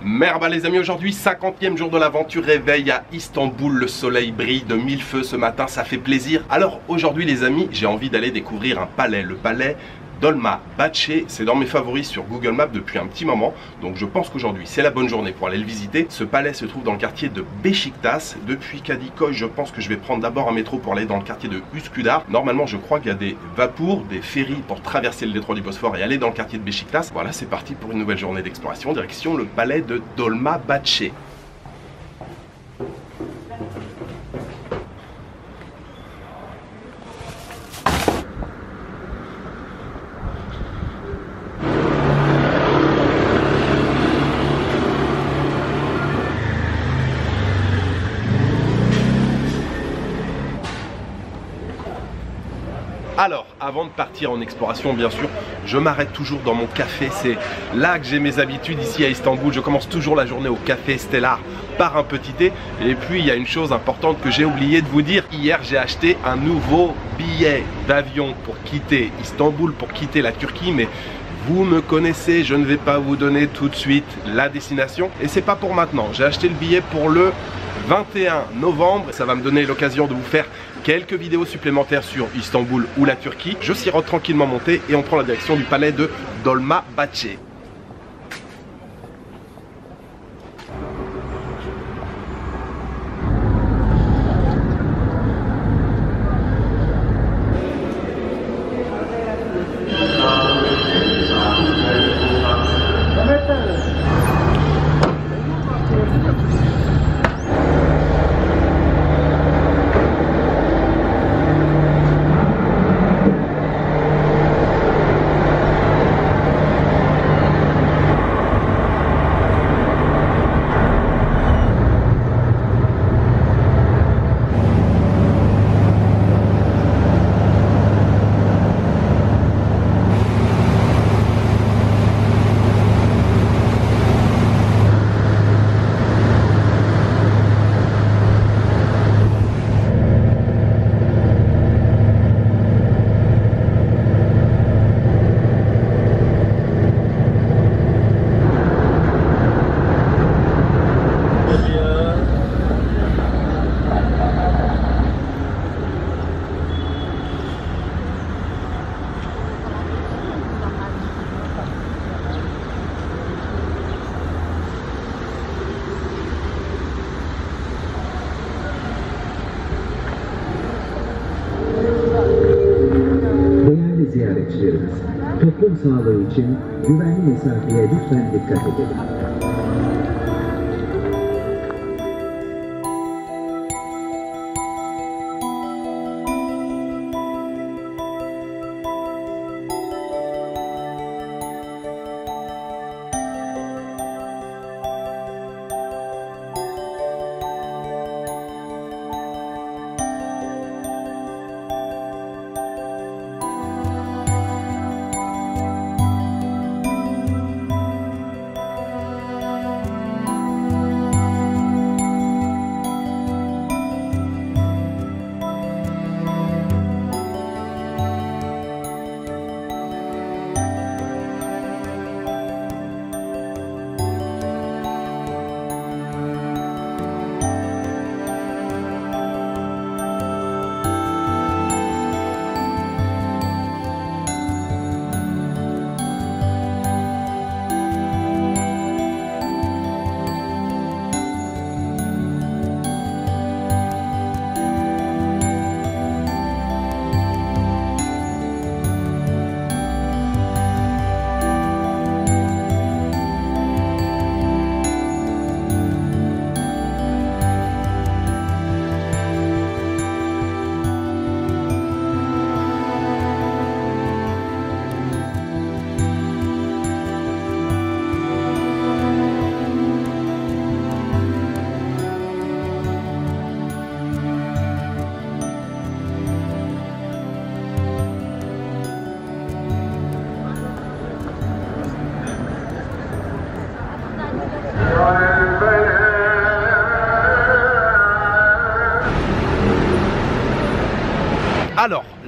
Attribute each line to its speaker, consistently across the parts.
Speaker 1: Merhaba les amis, aujourd'hui 50e jour de l'aventure, réveil à Istanbul, le soleil brille de mille feux ce matin, ça fait plaisir. Alors aujourd'hui les amis, j'ai envie d'aller découvrir un palais, le palais Dolmabahçe. C'est dans mes favoris sur Google Maps depuis un petit moment, donc je pense qu'aujourd'hui c'est la bonne journée pour aller le visiter. Ce palais se trouve dans le quartier de Beşiktaş. Depuis Kadıköy, je pense que je vais prendre d'abord un métro pour aller dans le quartier de Üsküdar. Normalement je crois qu'il y a des vapours, des ferries pour traverser le détroit du Bosphore et aller dans le quartier de Beşiktaş. Voilà, c'est parti pour une nouvelle journée d'exploration, direction le palais de Dolmabahçe. Alors, avant de partir en exploration, bien sûr, je m'arrête toujours dans mon café. C'est là que j'ai mes habitudes ici à Istanbul. Je commence toujours la journée au café Stellar par un petit thé. Et puis, il y a une chose importante que j'ai oublié de vous dire. Hier, j'ai acheté un nouveau billet d'avion pour quitter Istanbul, pour quitter la Turquie. Mais vous me connaissez, je ne vais pas vous donner tout de suite la destination. Et c'est pas pour maintenant. J'ai acheté le billet pour le 21 novembre. Ça va me donner l'occasion de vous faire quelques vidéos supplémentaires sur Istanbul ou la Turquie. Je sirote tranquillement mon thé et on prend la direction du palais de Dolmabahçe.
Speaker 2: Ziyaretçilerimiz, toplum sağlığı için güvenli mesafeye lütfen dikkat edelim.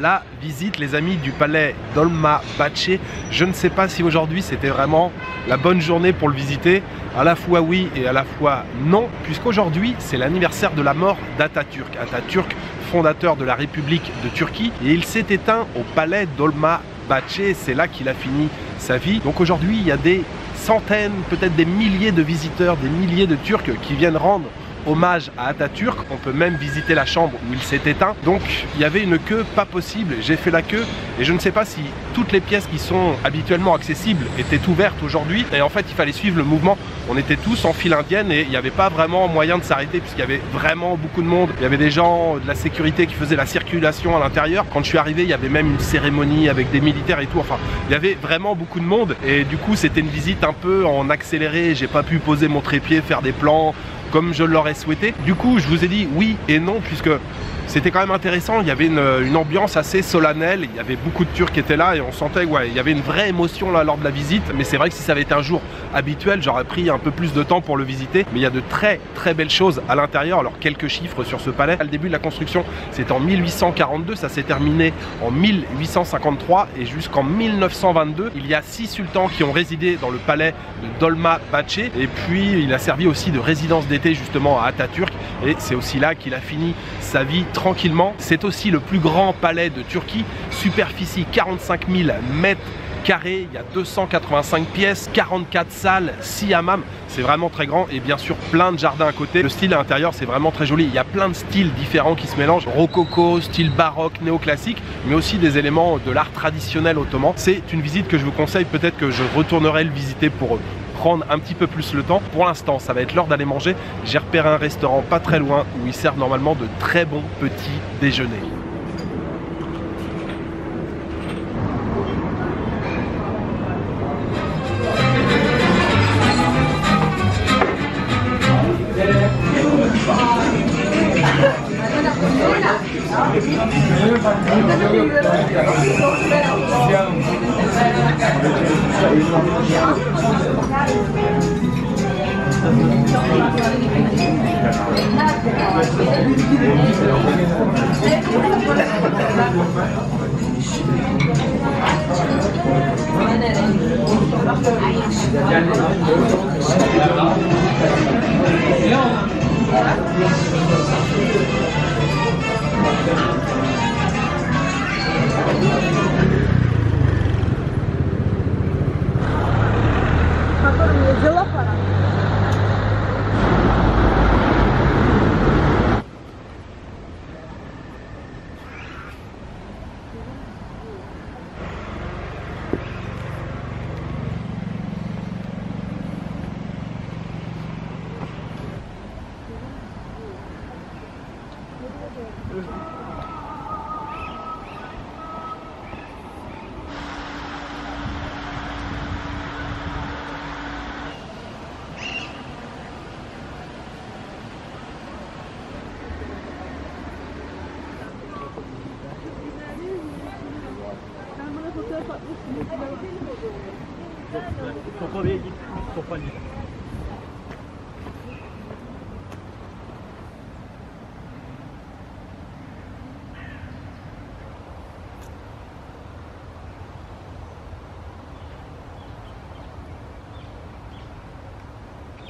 Speaker 1: la visite, les amis, du palais Dolmabahce. Je ne sais pas si aujourd'hui c'était vraiment la bonne journée pour le visiter. À la fois oui et à la fois non, puisqu'aujourd'hui c'est l'anniversaire de la mort d'Atatürk. Atatürk, fondateur de la République de Turquie, et il s'est éteint au palais Dolmabahce. C'est là qu'il a fini sa vie. Donc aujourd'hui il y a des centaines, peut-être des milliers de visiteurs, des milliers de Turcs qui viennent rendre hommage à Atatürk. On peut même visiter la chambre où il s'est éteint. Donc il y avait une queue pas possible. J'ai fait la queue et je ne sais pas si toutes les pièces qui sont habituellement accessibles étaient ouvertes aujourd'hui. Et en fait il fallait suivre le mouvement. On était tous en file indienne et il n'y avait pas vraiment moyen de s'arrêter puisqu'il y avait vraiment beaucoup de monde. Il y avait des gens de la sécurité qui faisaient la circulation à l'intérieur. Quand je suis arrivé, il y avait même une cérémonie avec des militaires et tout. Enfin, il y avait vraiment beaucoup de monde et du coup c'était une visite un peu en accéléré. J'ai pas pu poser mon trépied, faire des plans comme je l'aurais souhaité. Du coup, je vous ai dit oui et non, puisque c'était quand même intéressant. Il y avait une ambiance assez solennelle. Il y avait beaucoup de Turcs qui étaient là et on sentait ouais, il y avait une vraie émotion là lors de la visite. Mais c'est vrai que si ça avait été un jour habituel, j'aurais pris un peu plus de temps pour le visiter. Mais il y a de très très belles choses à l'intérieur. Alors quelques chiffres sur ce palais. Le début de la construction, c'était en 1842. Ça s'est terminé en 1853 et jusqu'en 1922. Il y a 6 sultans qui ont résidé dans le palais de Dolmabahce. Et puis il a servi aussi de résidence d'été justement à Atatürk. Et c'est aussi là qu'il a fini sa vie tranquillement. C'est aussi le plus grand palais de Turquie, superficie 45 000 mètres carrés, il y a 285 pièces, 44 salles, 6 hammams, c'est vraiment très grand et bien sûr plein de jardins à côté. Le style à l'intérieur c'est vraiment très joli, il y a plein de styles différents qui se mélangent, rococo, style baroque, néoclassique, mais aussi des éléments de l'art traditionnel ottoman. C'est une visite que je vous conseille, peut-être que je retournerai le visiter pour prendre un petit peu plus le temps. Pour l'instant, ça va être l'heure d'aller manger. J'ai repéré un restaurant pas très loin où ils servent normalement de très bons petits déjeuners.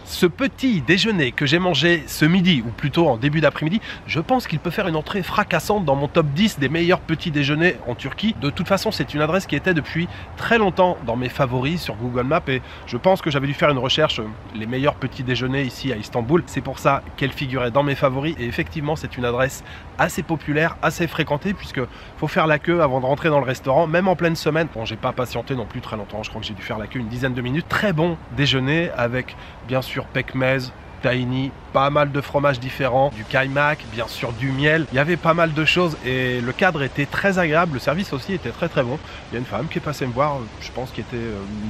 Speaker 1: Ce petit déjeuner que j'ai mangé ce midi, ou plutôt en début d'après-midi, je pense qu'il peut faire une entrée fracassante dans mon top 10 des meilleurs petits déjeuners en Turquie. De toute façon, c'est une adresse qui était depuis très longtemps dans mes favoris sur Google Maps et je pense que j'avais dû faire une recherche, les meilleurs petits déjeuners ici à Istanbul. C'est pour ça qu'elle figurait dans mes favoris et effectivement, c'est une adresse assez populaire, assez fréquentée puisque faut faire la queue avant de rentrer dans le restaurant, même en pleine semaine. Bon, j'ai pas patienté non plus très longtemps, je crois que j'ai dû faire la queue une dizaine de minutes. Très bon déjeuner avec bien sûr pekmez, tahini, pas mal de fromages différents, du kaymak, bien sûr du miel. Il y avait pas mal de choses et le cadre était très agréable. Le service aussi était très très bon. Il y a une femme qui est passée me voir, je pense qui était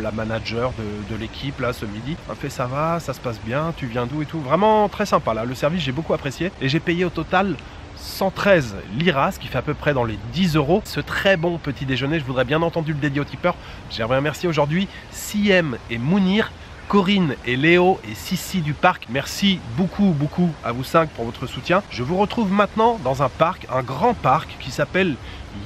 Speaker 1: la manager de l'équipe là ce midi. Elle fait ça va, ça se passe bien, tu viens d'où et tout. Vraiment très sympa là. Le service j'ai beaucoup apprécié et j'ai payé au total 113 liras, ce qui fait à peu près dans les 10 €. Ce très bon petit déjeuner, je voudrais bien entendu le dédier aux tipeurs. J'aimerais remercier aujourd'hui Siem et Mounir, Corinne et Léo et Sissi du parc. Merci beaucoup à vous 5 pour votre soutien. Je vous retrouve maintenant dans un parc, un grand parc qui s'appelle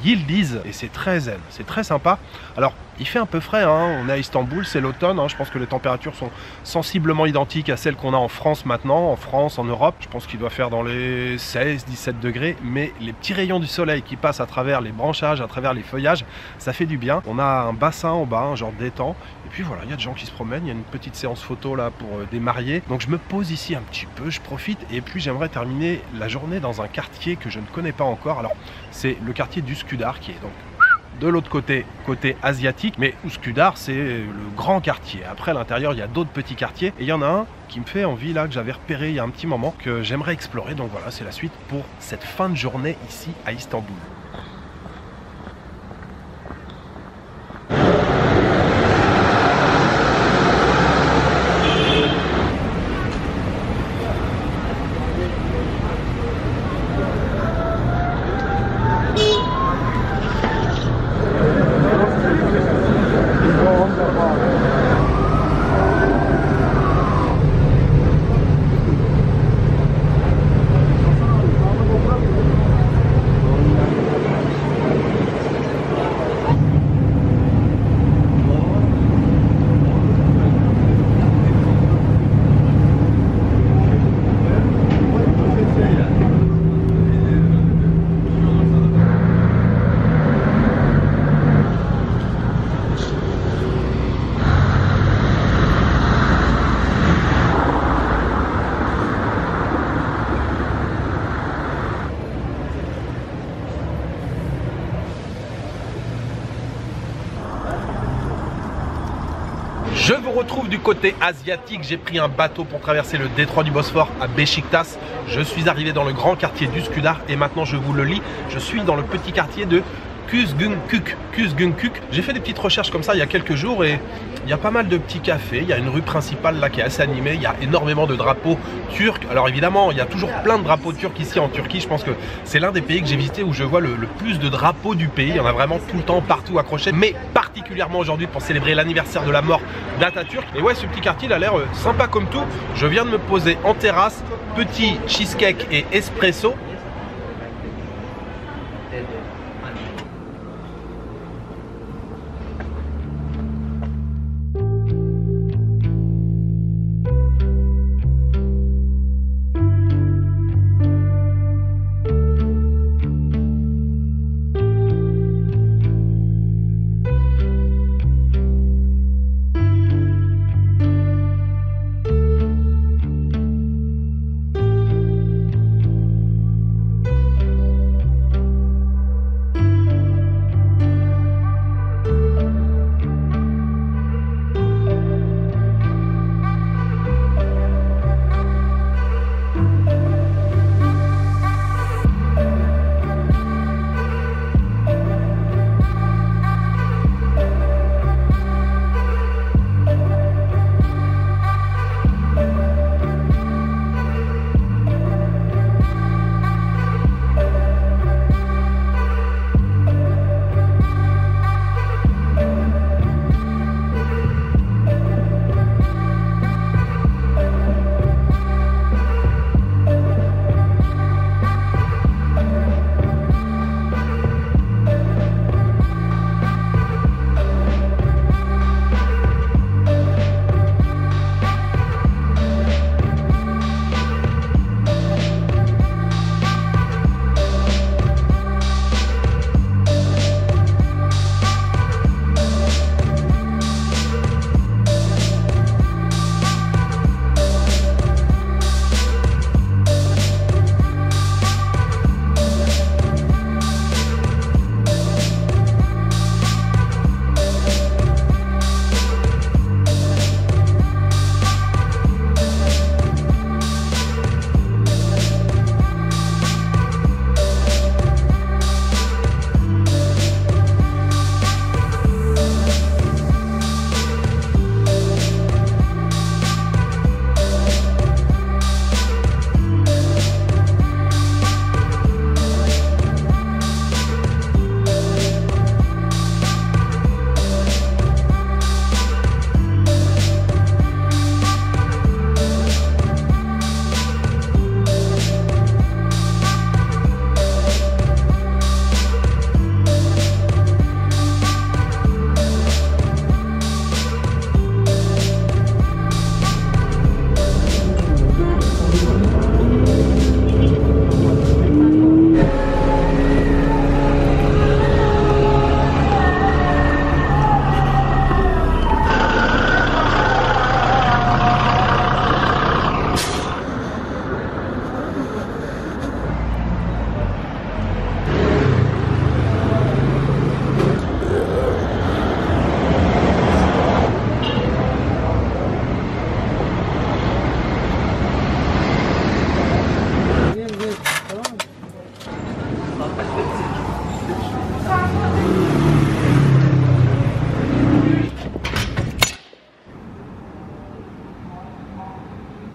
Speaker 1: Yildiz et c'est très zen, c'est très sympa. Alors il fait un peu frais, hein. On est à Istanbul, c'est l'automne, hein. Je pense que les températures sont sensiblement identiques à celles qu'on a en France maintenant, en France, en Europe. Je pense qu'il doit faire dans les 16-17 degrés, mais les petits rayons du soleil qui passent à travers les branchages, à travers les feuillages, ça fait du bien. On a un bassin en bas, un genre d'étang, et puis voilà, il y a des gens qui se promènent, il y a une petite séance photo là pour des mariés. Donc je me pose ici un petit peu, je profite, et puis j'aimerais terminer la journée dans un quartier que je ne connais pas encore. Alors c'est le quartier d'Üsküdar qui est donc de l'autre côté, côté asiatique, mais Üsküdar c'est le grand quartier. Après à l'intérieur il y a d'autres petits quartiers et il y en a un qui me fait envie là, que j'avais repéré il y a un petit moment, que j'aimerais explorer. Donc voilà, c'est la suite pour cette fin de journée ici à Istanbul. Je vous retrouve du côté asiatique, j'ai pris un bateau pour traverser le détroit du Bosphore à Beşiktaş. Je suis arrivé dans le grand quartier d'Üsküdar et maintenant je vous le lis, je suis dans le petit quartier de Kuzguncuk. J'ai fait des petites recherches comme ça il y a quelques jours et il y a pas mal de petits cafés, il y a une rue principale là qui est assez animée, il y a énormément de drapeaux turcs. Alors évidemment, il y a toujours plein de drapeaux turcs ici en Turquie, je pense que c'est l'un des pays que j'ai visité où je vois le plus de drapeaux du pays. Il y en a vraiment tout le temps, partout accrochés, mais particulièrement aujourd'hui pour célébrer l'anniversaire de la mort d'Atatürk. Et ouais, ce petit quartier il a l'air sympa comme tout. Je viens de me poser en terrasse, petit cheesecake et espresso.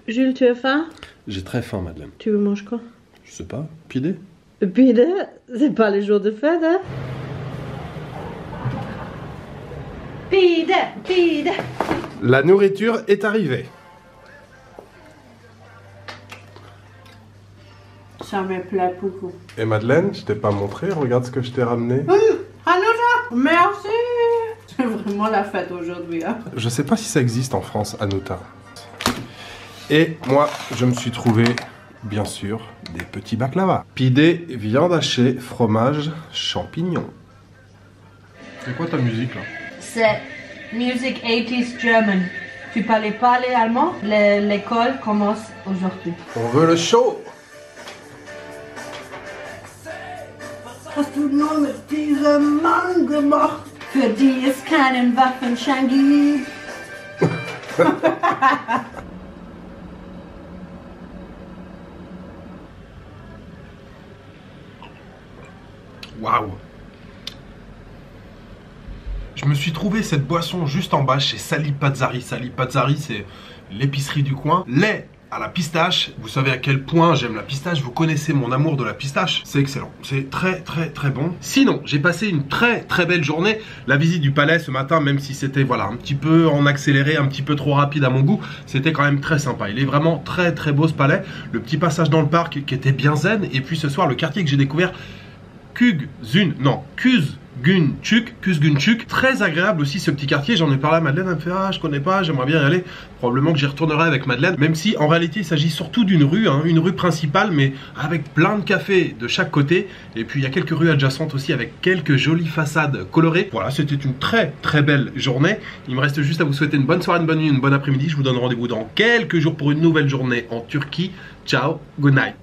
Speaker 3: Jules, tu as faim?
Speaker 1: J'ai très faim, Madeleine.
Speaker 3: Tu manges quoi?
Speaker 1: Je sais pas, pidé?
Speaker 3: Pide? C'est pas les jours de fête, hein? Pide, pide.
Speaker 1: La nourriture est arrivée.
Speaker 3: Ça me plaît beaucoup.
Speaker 1: Et Madeleine, je t'ai pas montré, regarde ce que je t'ai ramené.
Speaker 3: Hanuta, merci. C'est vraiment la fête aujourd'hui, hein?
Speaker 1: Je sais pas si ça existe en France, Hanuta. Et moi, je me suis trouvé, bien sûr, des petits baklava. Pidé, viande hachée, fromage, champignons. C'est quoi ta musique là?
Speaker 3: C'est Music 80s German. Tu parlais pas allemand? L'école commence aujourd'hui.
Speaker 1: On veut le show.
Speaker 3: Hast du nur mit diesem Mann gemacht? Für die es keinen Waffenschein gibt.
Speaker 1: Waouh! Je me suis trouvé cette boisson juste en bas chez Sali Pazzari. Sali Pazzari, c'est l'épicerie du coin. Lait à la pistache. Vous savez à quel point j'aime la pistache. Vous connaissez mon amour de la pistache. C'est excellent. C'est très très très bon. Sinon, j'ai passé une très très belle journée. La visite du palais ce matin, même si c'était voilà un petit peu en accéléré, un petit peu trop rapide à mon goût, c'était quand même très sympa. Il est vraiment très très beau ce palais. Le petit passage dans le parc qui était bien zen. Et puis ce soir, le quartier que j'ai découvert, Kuzgunchuk, très agréable aussi ce petit quartier. J'en ai parlé à Madeleine, elle me fait ah je connais pas, j'aimerais bien y aller. Probablement que j'y retournerai avec Madeleine, même si en réalité il s'agit surtout d'une rue, hein, une rue principale, mais avec plein de cafés de chaque côté. Et puis il y a quelques rues adjacentes aussi avec quelques jolies façades colorées. Voilà, c'était une très très belle journée. Il me reste juste à vous souhaiter une bonne soirée, une bonne nuit, une bonne après-midi. Je vous donne rendez-vous dans quelques jours pour une nouvelle journée en Turquie. Ciao, good night.